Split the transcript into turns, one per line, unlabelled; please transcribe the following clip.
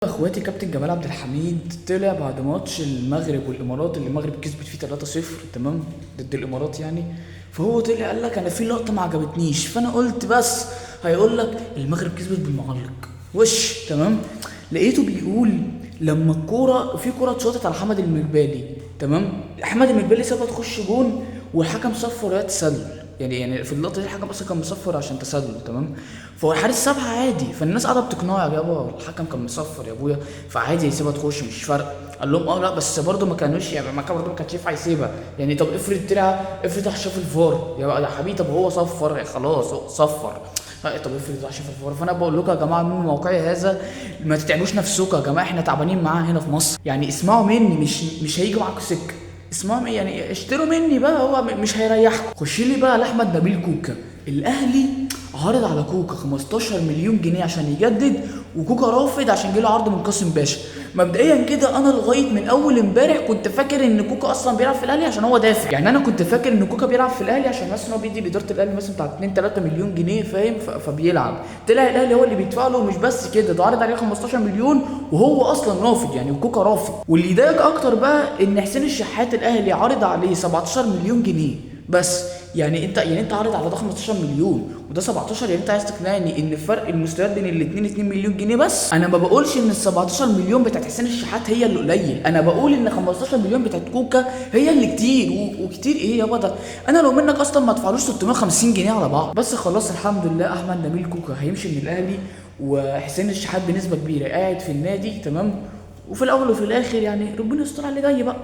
اخواتي كابتن جمال عبد الحميد طلع بعد ماتش المغرب والامارات اللي المغرب كسبت فيه 3-0 تمام ضد الامارات يعني. فهو طلع قال لك انا في لقطه ما عجبتنيش، فانا قلت بس هيقول لك المغرب كسبت بالمعلق وش تمام. لقيته بيقول لما الكوره في كوره اتشاطت على حمد المربالي تمام، احمد المربالي سابها تخش جون والحكم صفر وهي تسلل. يعني في اللقطه دي الحكم اصلا كان مصفر عشان تسلل تمام. فهو الحارس سابها عادي، فالناس قاعده بتقنعه يا بابا الحكم كان مصفر يا ابويا فعادي يسيبها تخش مش فارقه. قال لهم لا بس برضه ما كانوش يعني ما كان برضه ما كانش ينفع يسيبها يعني. طب افرض راح شاف الفار يا حبيبي، طب هو صفر خلاص هو صفر. طب افرض راح شاف الفار. فانا بقول لكم يا جماعه من موقعي هذا ما تتعبوش نفسكم يا جماعه، احنا تعبانين معاه هنا في مصر يعني. اسمعوا مني، مش هيجي معاكم سكه. اسمعوا يعني اشتروا مني بقى، هو مش هيريحكم. خش لي بقى لاحمد نبيل كوكا. الاهلي عارض على كوكا 15 مليون جنيه عشان يجدد، وكوكا رافض عشان جاله عرض من قاسم باشا. مبدئيا كده انا لغايه من اول امبارح كنت فاكر ان كوكا اصلا بيلعب في الاهلي عشان هو دافع. يعني انا كنت فاكر ان كوكا بيلعب في الاهلي عشان مثلا هو بيدي لاداره الاهلي مثلا بتاع 2 3 مليون جنيه فاهم، فبيلعب. طلع الاهلي هو اللي بيدفع له، ومش بس كده ده عارض عليه 15 مليون وهو اصلا رافض يعني، وكوكا رافض. واللي يضايقك اكتر بقى ان حسين الشحات الاهلي عارض عليه 17 مليون جنيه بس. يعني انت عارض على ده 15 مليون وده 17، يعني انت عايز تقنعني ان فرق المستويات بين الاثنين 2 مليون جنيه بس. انا ما بقولش ان ال 17 مليون بتاعت حسين الشحات هي اللي قليل، انا بقول ان 15 مليون بتاعت كوكا هي اللي كتير. وكتير ايه يابا ده؟ انا لو منك اصلا ما ادفعلوش 650 جنيه على بعض. بس خلاص الحمد لله احمد نبيل كوكا هيمشي من الاهلي، وحسين الشحات بنسبه كبيره قاعد في النادي تمام. وفي الاول وفي الاخر يعني ربنا يستر على اللي جاي بقى.